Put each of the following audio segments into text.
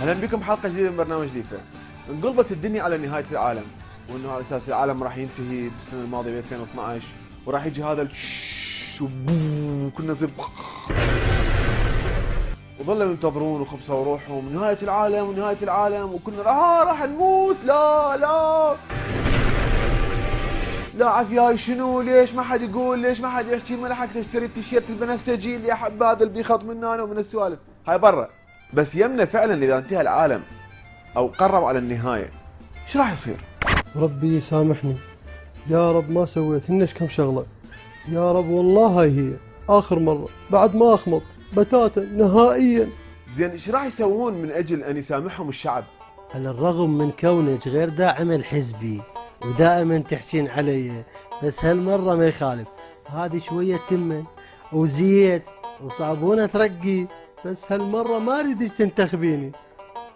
اهلا بكم حلقه جديده من برنامج ليفا. انقلبت الدنيا على نهايه العالم، وانه على اساس العالم راح ينتهي بالسنه الماضيه ب 2012 وراح يجي هذا وكنا نصير وظلوا ينتظرون وخبصوا روحهم نهايه العالم ونهايه العالم، وكنا راح نموت. لا لا لا عفياي، شنو؟ ليش ما حد يقول؟ ليش ما حد يحكي؟ ما لحقت اشتري التيشيرت البنفسجي اللي احب، هذا اللي بيخط من هنا ومن السوالف هاي برا. بس يمنا فعلا اذا انتهى العالم او قرب على النهايه ايش راح يصير؟ ربي يسامحني يا رب، ما سويت هنش كم شغله يا رب، والله هاي هي اخر مره بعد ما اخمط بتاتا نهائيا. زين ايش راح يسوون من اجل ان يسامحهم الشعب؟ على الرغم من كونك غير داعم الحزبي ودائما تحكين علي، بس هالمره ما يخالف، هذه شويه تمن وزيت وصابونه ترقي، بس هالمره ما اريدك تنتخبيني،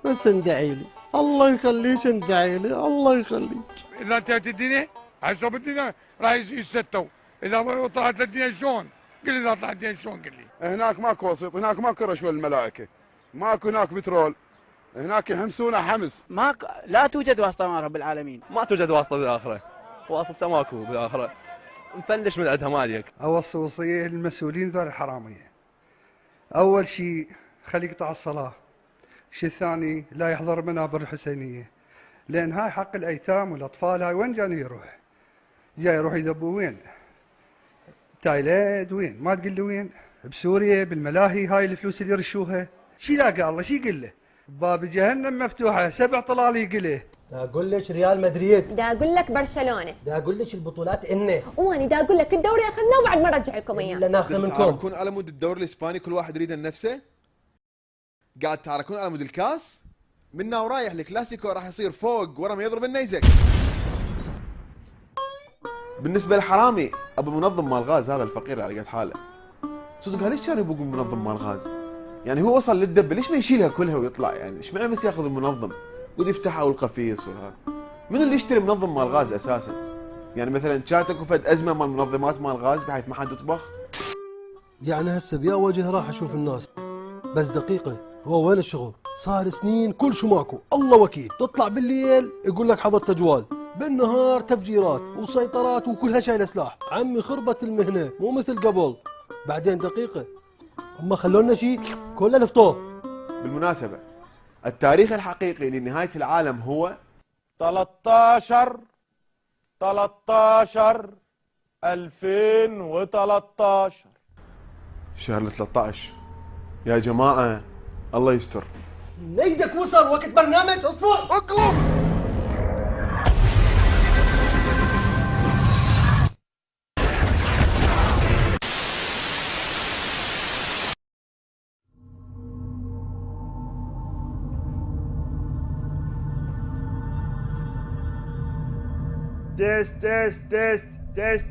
بس اندعي لي الله يخليك، اندعي لي الله يخليك. اذا انتهت الدنيا حسب الدنيا راح يستووا، اذا ما طلعت الدنيا شلون؟ قل لي اذا طلعت الدنيا شلون قل لي. هناك ماكو وسيط، هناك ماكو رشوه الملائكه، ماكو هناك بترول، هناك يحمسونا حمس. لا توجد واسطه مع رب العالمين. ما توجد واسطه بالاخره، واسطه ماكو بالاخره، نفلش من عندها مالك. اوصي وصيه للمسؤولين ذول الحراميه. اول شيء خلي يقطع الصلاه، الشيء الثاني لا يحضر منابر الحسينيه، لان هاي حق الايتام والاطفال. هاي وين جاني يروح؟ جاي يروح يذبوا وين؟ تايلاند وين؟ ما تقول لي وين؟ بسوريا بالملاهي هاي الفلوس اللي يرشوها. شي لاقى الله؟ شي يقول له؟ باب جهنم مفتوحه 7 طلال يقله. دا اقول لك ريال مدريد، دا اقول لك برشلونه، دا اقول لك البطولات انه، واني دا اقول لك الدوري اخذناه وبعد ما رجع لكم اياه. الا ناخذ منكم. تعاركون على مود الدوري الاسباني كل واحد يريد نفسه؟ قاعد تعاركون على مود الكاس؟ منا ورايح الكلاسيكو راح يصير فوق ورا ما يضرب النيزك. بالنسبه للحرامي ابو منظم مال غاز، هذا الفقير على قد حاله، صدق ليش كان يبقى منظم مال غاز؟ يعني هو وصل للدبه ليش ما يشيلها كلها ويطلع؟ يعني ايش معنى بس ياخذ المنظم ويفتحها والقفيص وهذا؟ من اللي يشتري منظم مال غاز اساسا؟ يعني مثلا كانت اكو فد ازمه مال منظمات مال غاز بحيث ما حد يطبخ؟ يعني هسه بيا وجه راح اشوف الناس، بس دقيقه، هو وين الشغل؟ صار سنين كل شو ماكو، الله وكيل، تطلع بالليل يقول لك حضر تجوال، بالنهار تفجيرات وسيطرات وكلها شايله سلاح. عمي خربت المهنه مو مثل قبل. بعدين دقيقه، هم خلونا شيء كله لفطوه. بالمناسبه التاريخ الحقيقي لنهايه العالم هو 13/13/2013 شهر 13. يا جماعه الله يستر. نيزك وصل وقت برنامج اطفئ اقلب. تيست.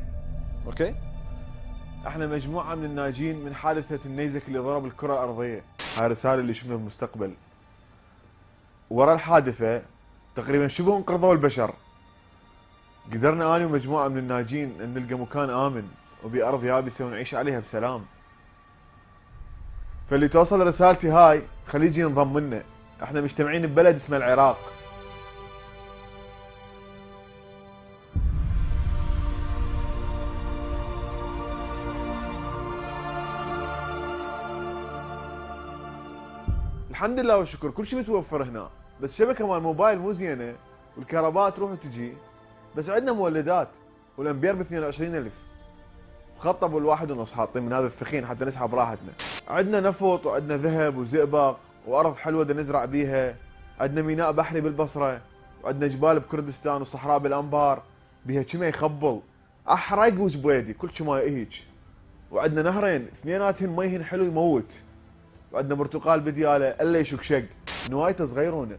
اوكي، احنا مجموعه من الناجين من حادثه النيزك اللي ضرب الكره الارضيه. هاي رساله اللي شفنا بالمستقبل. ورا الحادثه تقريبا شبه انقرضوا البشر. قدرنا انا ومجموعه من الناجين ان نلقى مكان امن وبارض يابسه ونعيش عليها بسلام. فاللي توصل رسالتي هاي خليه يجي ينضم لنا. احنا مجتمعين ببلد اسمه العراق. الحمد لله والشكر كل شيء متوفر هنا، بس شبكه مال موبايل مو زينه والكهرباء تروح وتجي، بس عندنا مولدات والامبير ب 22,000 وخط ابو الواحد ونص حاطين من هذا الثخين حتى نسحب راحتنا. عندنا نفط وعندنا ذهب وزئبق وارض حلوه دا نزرع بيها، عندنا ميناء بحري بالبصره وعندنا جبال بكردستان وصحراء بالانبار بيها كما يخبل احرق وزبيدي كل شما هيك، وعندنا نهرين اثنيناتهن ميهن حلو يموت، وعندنا برتقال بدياله الا يشقشق، نوايته صغيرونه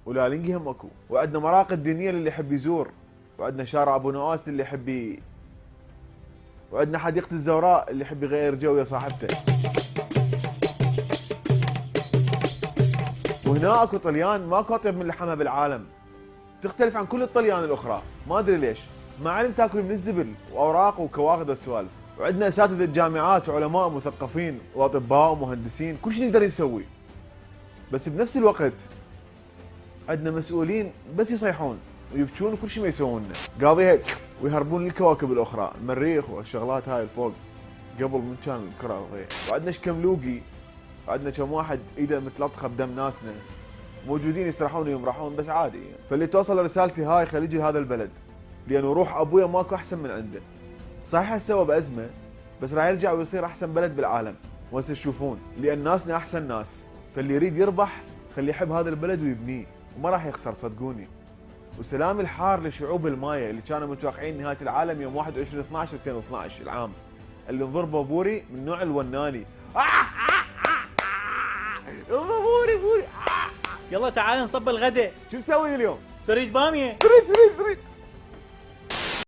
ولالنقي هم اكو، وعندنا مراقد دينيه للي يحب يزور، وعندنا شارع ابو نواس للي يحب وعندنا حديقه الزوراء اللي يحب يغير جو يا صاحبته. وهنا اكو طليان ماكو اطيب من لحمها بالعالم، تختلف عن كل الطليان الاخرى، ما ادري ليش، مع علم تاكل من الزبل واوراق وكواغد والسوالف. وعندنا اساتذه جامعات وعلماء مثقفين واطباء ومهندسين، كل شيء نقدر نسوي. بس بنفس الوقت عندنا مسؤولين بس يصيحون ويبكون وكل شيء ما يسوونه، قاضيها ويهربون للكواكب الاخرى، المريخ والشغلات هاي الفوق قبل من كان الكره الارضيه. وعندنا شكملوقي، وعندنا كم واحد ايده متلطخه بدم ناسنا موجودين يسرحون ويمرحون بس عادي يعني. فاللي توصل رسالتي هاي خليه يجي لهذا البلد، لانه روح ابويا ماكو احسن من عنده. صحيح سوى بازمه بس راح يرجع ويصير احسن بلد بالعالم، وهسه تشوفون لان ناسنا احسن ناس، فاللي يريد يربح خليه يحب هذا البلد ويبنيه وما راح يخسر صدقوني. وسلام الحار لشعوب المايا اللي كانوا متوقعين نهايه العالم يوم 21/12/2012 العام اللي انضربوا بوري من نوع الوناني. بوري يلا تعال نصب الغداء. شو نسوي اليوم؟ تريد باميه؟ تريد